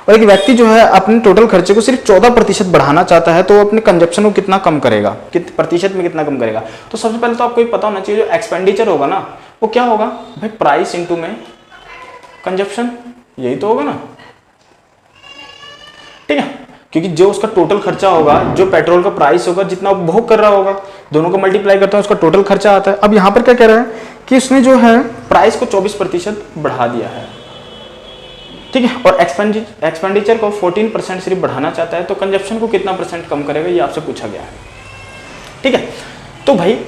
[SPEAKER 1] और एक व्यक्ति जो है अपने टोटल खर्चे को सिर्फ 14% बढ़ाना चाहता है, तो वो अपने कंजप्शन को कितना कम करेगा, कितने प्रतिशत में कितना कम करेगा। तो सबसे पहले तो आपको ये पता होना चाहिए जो एक्सपेंडिचर होगा ना वो क्या होगा भाई, प्राइस इंटू में कंजप्शन, यही तो होगा ना, ठीक है। क्योंकि जो उसका टोटल खर्चा होगा, जो पेट्रोल का प्राइस होगा, जितना वो उपभोग कर रहा होगा, दोनों को मल्टीप्लाई करते हैं उसका टोटल खर्चा आता है। अब यहाँ पर क्या कह रहा है कि उसने जो है प्राइस को 24% बढ़ा दिया है, ठीक है, और एक्सपेंडिचर को 14% सिर्फ बढ़ाना चाहता है, तो कंजप्शन को कितना परसेंट कम करेगा ये आपसे पूछा गया है, ठीक है। तो भाई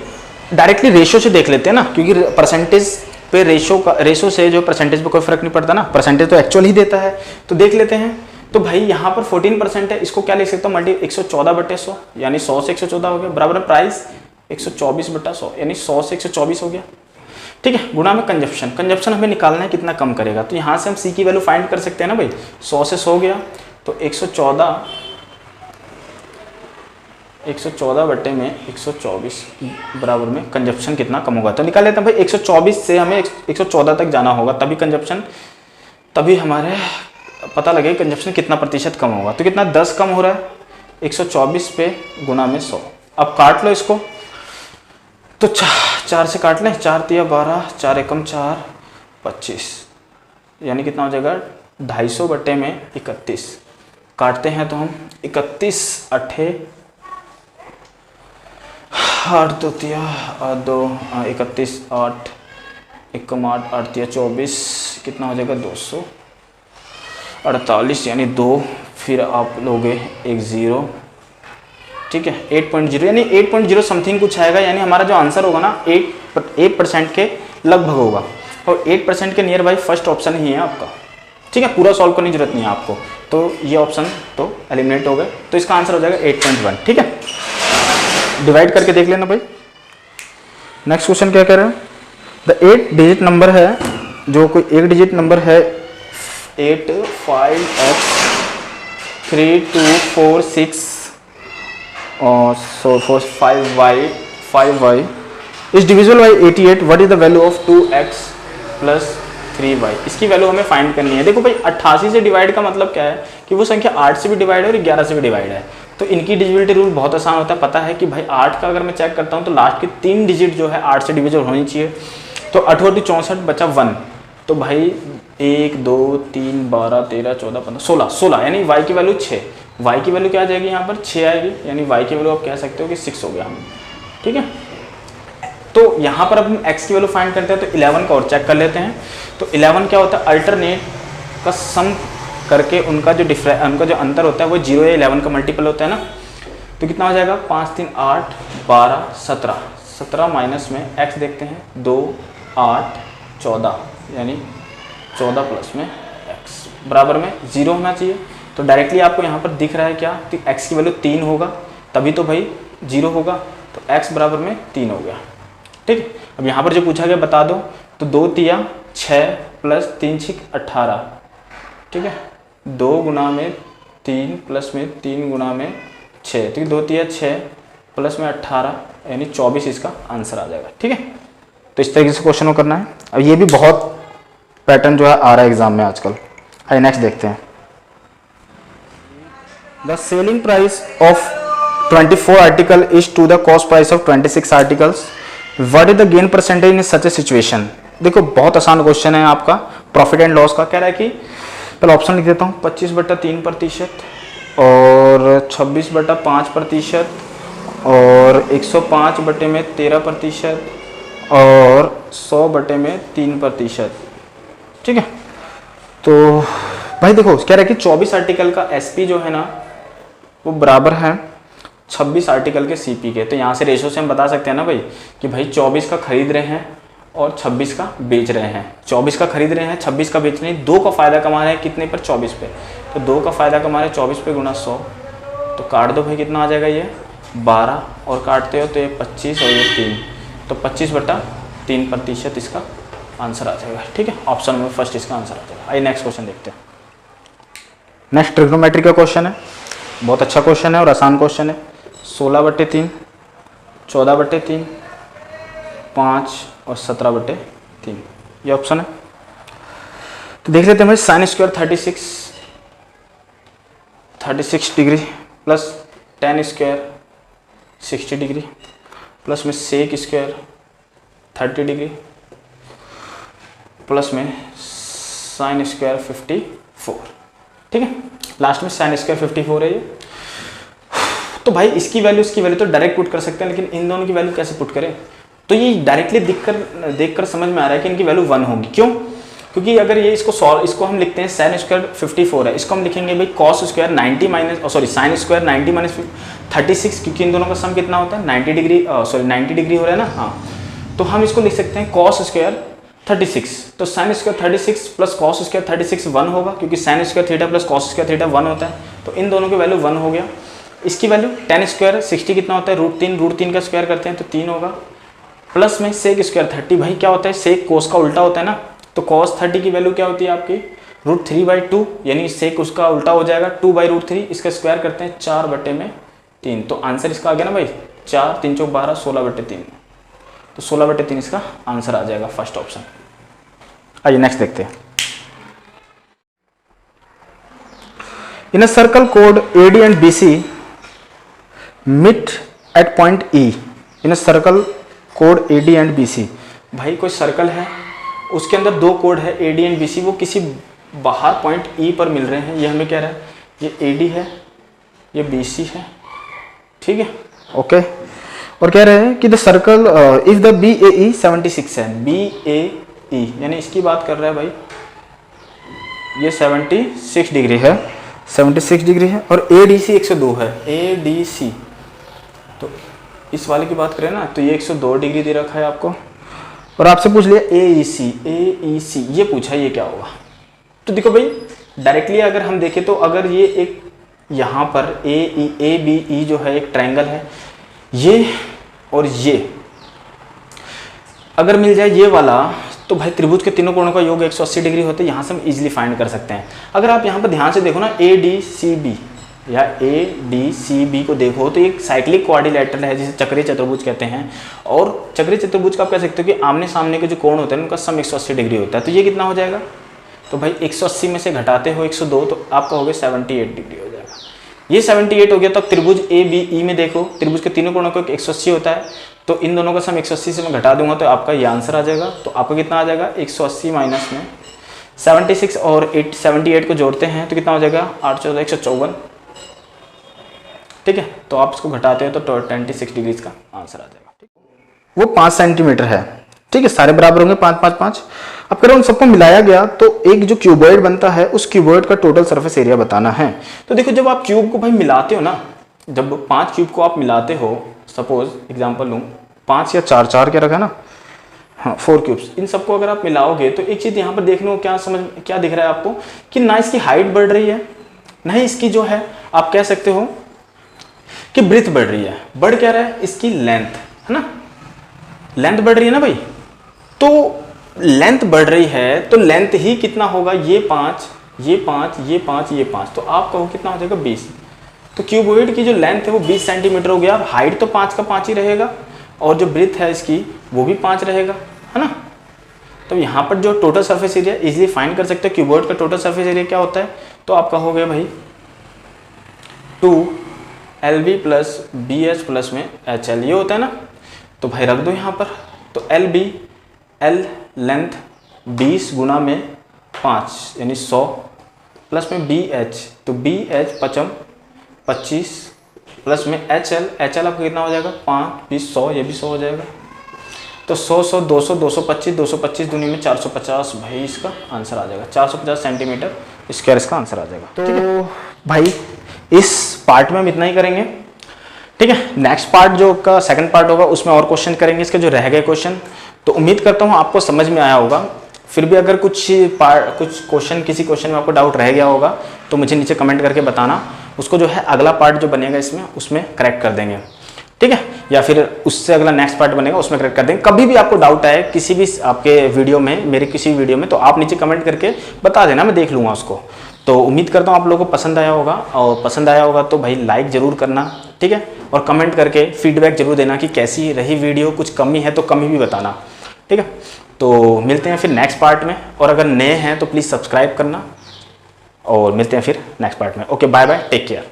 [SPEAKER 1] डायरेक्टली रेशो से देख लेते हैं ना, क्योंकि परसेंटेज पे रेशो से जो परसेंटेज पे कोई फर्क नहीं पड़ता ना, परसेंटेज तो एक्चुअल ही देता है। तो देख लेते हैं, तो भाई यहाँ पर 14% है, इसको क्या लिख सकता हूँ, मल्टी 114/100 यानी 100 से 114 हो गया, बराबर प्राइस 124/100 यानी 100 से 124 हो गया, ठीक है, गुणा में कंजप्शन हमें निकालना है कितना कम करेगा। तो यहाँ से हम सी की वैल्यू फाइंड कर सकते हैं ना भाई, 100 से 100 गया तो 114 बटे में 124 बराबर में कंजप्शन कितना कम होगा। तो निकाल लेते हैं भाई, 124 से हमें 114 तक जाना होगा, तभी हमारे पता लगे कंजप्शन कितना प्रतिशत कम होगा। तो कितना 10 कम हो रहा है, 124 पे गुना में 100। अब काट लो इसको, तो 4 से काट लें, 4 तिया 12, 4 एकम 4, 25, यानी कितना हो जाएगा 250 बटे में 31। काटते हैं तो हम 31 8 2 तिया 2, 31 8 एकम 8, 8 तिया 24, कितना हो जाएगा 248 यानी 2, फिर आप लोगे एक 0, ठीक है, 8.0 यानी 8.0 समथिंग कुछ आएगा, यानी हमारा जो आंसर होगा ना 8% के लगभग होगा, और 8% के नियर बाई फर्स्ट ऑप्शन ही है आपका, ठीक है। पूरा सॉल्व करने की जरूरत नहीं है आपको, तो ये ऑप्शन तो एलिमिनेट हो गए, तो इसका आंसर हो जाएगा 8.1, ठीक है। डिवाइड करके देख लेना भाई। नेक्स्ट क्वेश्चन क्या कह रहे हैं, द 8 डिजिट नंबर है, जो कोई 1 डिजिट नंबर है 8 5x 3 2 4 6 और 5y is divisible by 88, what is the value of 2x plus 3y। इसकी वैल्यू हमें फाइंड करनी है। देखो भाई 88 से डिवाइड का मतलब क्या है कि वो संख्या 8 से भी डिवाइड है और 11 से भी डिवाइड है, तो इनकी डिविजिबिलिटी रूल बहुत आसान होता है। पता है कि भाई 8 का अगर मैं चेक करता हूँ तो लास्ट के 3 डिजिट जो है 8 से डिविजिबल होनी चाहिए, तो 8 × 64 बचा 1, तो भाई 1 2 3 12 13 14 15 16 यानी y की वैल्यू 6, y की वैल्यू क्या आ जाएगी यहाँ पर 6 आएगी, यानी y की वैल्यू आप कह सकते हो कि 6 हो गया, ठीक है। तो यहाँ पर अब हम x की वैल्यू फाइंड करते हैं, तो 11 का और चेक कर लेते हैं। तो 11 क्या होता है, अल्टरनेट का सम करके उनका जो अंतर होता है वो 0 या 11 का मल्टीपल होता है ना, तो कितना हो जाएगा 5 3 8 12 17 माइनस में x देखते हैं 2 8 14 यानी 14 प्लस में x बराबर में 0 होना चाहिए। तो डायरेक्टली आपको यहाँ पर दिख रहा है क्या कि x की वैल्यू 3 होगा, तभी तो भाई 0 होगा, तो x बराबर में 3 हो गया, ठीक। अब यहाँ पर जो पूछा गया बता दो, तो 2 तिया 6 प्लस 3 6 18, ठीक है, 2 गुना में 3 प्लस में 3 गुना में 6, तो 2 3 6 प्लस में 18 यानी 24 इसका आंसर आ जाएगा। ठीक है, तो इस तरीके से क्वेश्चन को करना है। अब ये भी बहुत पैटर्न जो है आ रहा है एग्जाम में आजकल। आइए नेक्स्ट देखते हैं। The selling price of 24 article is to the cost price of 26 articles, what is the gain percentage in such a situation. देखो बहुत आसान क्वेश्चन है आपका, प्रॉफिट एंड लॉस का। कह रहा है कि पहले ऑप्शन लिख देता हूँ, 25/3% और 26/5% और 105/13% और 100/3%। ठीक है, तो भाई देखो कह रहा है कि 24 आर्टिकल का एसपी जो है ना वो बराबर है 26 आर्टिकल के सीपी के। तो यहाँ से रेशो से हम बता सकते हैं ना भाई कि भाई 24 का खरीद रहे हैं और 26 का बेच रहे हैं। 24 का खरीद रहे हैं, 26 का बेच रहे हैं, 2 का फायदा कमा रहे हैं कितने पर, 24 पे। तो 2 का फायदा कमा रहे हैं 24 पे गुना 100, तो काट दो भाई कितना आ जाएगा ये 12 और काटते हो तो ये 25 और ये 3, तो 25/3% इसका आंसर आ जाएगा। ठीक है, ऑप्शन में फर्स्ट इसका आंसर आ जाएगा। आइए नेक्स्ट क्वेश्चन देखते हैं। नेक्स्ट ट्रिग्नोमेट्री का क्वेश्चन है, बहुत अच्छा क्वेश्चन है और आसान क्वेश्चन है। 16/3, 14/3, 5 और 17/3 ये ऑप्शन है। तो देख लेते हैं भाई, sine square 36 degree plus ten square 60 degree plus में सेक स्क्वायर 30 डिग्री प्लस में साइन स्क्वायर 54। ठीक है, लास्ट में साइन स्क्वायर 54 है ये। तो भाई इसकी वैल्यू तो डायरेक्ट पुट कर सकते हैं, लेकिन इन दोनों की वैल्यू कैसे पुट करें। तो ये डायरेक्टली देखकर समझ में आ रहा है कि इनकी वैल्यू 1 होगी। क्यों? क्योंकि अगर ये इसको हम लिखते हैं साइन स्क्वायर 54 है, इसको हम लिखेंगे भाई cos square 90 minus sine square 90 minus 36, क्योंकि इन दोनों का सम कितना होता है 90 डिग्री हो रहा है ना। हाँ, तो हम इसको लिख सकते हैं कॉस स्क्वायर 36, तो sine square 36 plus cos square 36 1 होगा, क्योंकि sine square theta plus cos square theta 1 होता है। तो इन दोनों की वैल्यू 1 हो गया। इसकी वैल्यू टेन स्क्वायर 60 कितना होता है √3 का स्क्वायर करते हैं तो 3 होगा, प्लस में सेक स्क्वायर 30। भाई क्या होता है, सेक कोस का उल्टा होता है ना, तो कॉस 30 की वैल्यू क्या होती है आपकी √3/2, यानी सेक उसका उल्टा हो जाएगा 2/√3, इसका स्क्वायर करते हैं 4/3। तो आंसर इसका आ गया ना भाई 4 3 4 12 16/3, तो 16/3 इसका आंसर आ जाएगा फर्स्ट ऑप्शन। आइए नेक्स्ट देखते हैं। इन अ सर्कल कोड AD and BC meet at point E। In a circle कोड AD एंड BC, भाई कोई सर्कल है उसके अंदर 2 कोड है AD एंड BC, वो किसी बाहर पॉइंट E पर मिल रहे हैं। ये हमें कह रहा है ये AD है ये BC है, ठीक है ओके। और कह रहे हैं कि the circle if the BAE 76 है, BAE यानी इसकी बात कर रहा है भाई, ये 76 डिग्री है, 76 डिग्री है, और ADC 102 है, ADC तो इस वाले की बात करें ना तो ये 102 डिग्री दे रखा है आपको, और आपसे पूछ लिया AEC ये पूछा ये क्या होगा। तो देखो भाई डायरेक्टली अगर हम देखें तो अगर ये एक यहाँ पर ABE जो है एक ट्रायंगल है, ये और ये अगर मिल जाए ये वाला, तो भाई त्रिभुज के तीनों कोणों का योग 180 डिग्री होता है। यहाँ से हम इजीली फाइंड कर सकते हैं। अगर आप यहाँ पर ध्यान से देखो ना ADCB या ADCB को देखो तो एक साइक्लिक क्वाड्रिलेटरल है जिसे चक्रीय चतुर्भुज कहते हैं, और चक्रीय चतुर्भुज का आप कह सकते हो कि आमने सामने के जो कोण होते हैं उनका सम 180 डिग्री होता है। तो ये कितना हो जाएगा, तो भाई 180 में से घटाते हो 102 तो आपका हो गया 78 डिग्री हो जाएगा। ये 78 हो गया। तो त्रिभुज ABE में देखो त्रिभुज के तीनों कोणों को 180 होता है, तो इन दोनों का सम 180 से मैं घटा दूंगा तो आपका ये आंसर आ जाएगा। तो आपका कितना आ जाएगा 180 माइनस में 76 और 78 को जोड़ते हैं तो कितना हो जाएगा 8 14 154, ठीक है। तो आप इसको घटाते हो तो 26 डिग्री का आंसर आ जाएगा, ठीक। वो 5 सेंटीमीटर है, ठीक है, सारे बराबर होंगे 5 5 5। अब कह रहा हूं उन सबको मिलाया गया तो एक जो क्यूबॉइड बनता है उस क्यूबॉइड का टोटल सरफेस एरिया बताना है। तो देखो जब आप क्यूब को भाई मिलाते हो ना, जब 5 क्यूब को आप मिलाते हो, सपोज एग्जांपल लूँ 5 या 4 4 क्या रखा है ना, हाँ 4 क्यूब्स, इन सबको अगर आप मिलाओगे तो एक चीज़ यहाँ पर देखने को क्या दिख रहा है आपको कि ना इसकी हाइट बढ़ रही है ना ही इसकी जो है आप कह सकते हो कि ब्रेथ बढ़ रही है। बढ़ क्या रहा है, इसकी लेंथ है ना, लेंथ बढ़ रही है ना भाई। तो लेंथ बढ़ रही है तो लेंथ ही कितना होगा, ये 5, ये 5, ये 5, ये 5, तो आप कहो कितना हो जाएगा 20। तो क्यूबॉइड की जो लेंथ है वो 20 सेंटीमीटर हो गया। अब हाइट तो 5 का 5 ही रहेगा और जो ब्रेथ है इसकी वो भी 5 रहेगा, है ना। तो यहाँ पर जो total surface area easily find कर सकते हो। क्यूबॉइड का टोटल सरफेस एरिया क्या होता है, तो आप कहोगे भाई 2LB प्लस BH प्लस में HL, ये होता है ना। तो भाई रख दो यहाँ पर, तो LB, L लेंथ 20 गुना में 5 यानी 100 प्लस में BH, तो BH 25 प्लस में HL आपका कितना हो जाएगा 5, 20, 100, ये भी 100 हो जाएगा। तो 100, 100, 200, 225, 225 दूनी में 450, भाई इसका आंसर आ जाएगा 450 सेंटीमीटर स्क्वायर, इसका आंसर आ जाएगा। तो भाई इस पार्ट में हम इतना ही करेंगे, ठीक है। नेक्स्ट पार्ट जो का सेकंड पार्ट होगा उसमें और क्वेश्चन करेंगे इसके जो रह गए क्वेश्चन। तो उम्मीद करता हूँ आपको समझ में आया होगा। फिर भी अगर कुछ क्वेश्चन, किसी क्वेश्चन में आपको डाउट रह गया होगा तो मुझे नीचे कमेंट करके बताना, उसको जो है अगला पार्ट जो बनेगा इसमें उसमें करेक्ट कर देंगे, ठीक है। या फिर उससे अगला नेक्स्ट पार्ट बनेगा उसमें करेक्ट कर देंगे। कभी भी आपको डाउट आए किसी भी आपके वीडियो में, मेरे किसी वीडियो में, तो आप नीचे कमेंट करके बता देना, मैं देख लूँगा उसको। तो उम्मीद करता हूँ आप लोगों को पसंद आया होगा, और पसंद आया होगा तो भाई लाइक ज़रूर करना, ठीक है। और कमेंट करके फीडबैक जरूर देना कि कैसी रही वीडियो, कुछ कमी है तो कमी भी बताना, ठीक है। तो मिलते हैं फिर नेक्स्ट पार्ट में, और अगर नए हैं तो प्लीज़ सब्सक्राइब करना, और मिलते हैं फिर नेक्स्ट पार्ट में। Okay, bye bye, take care.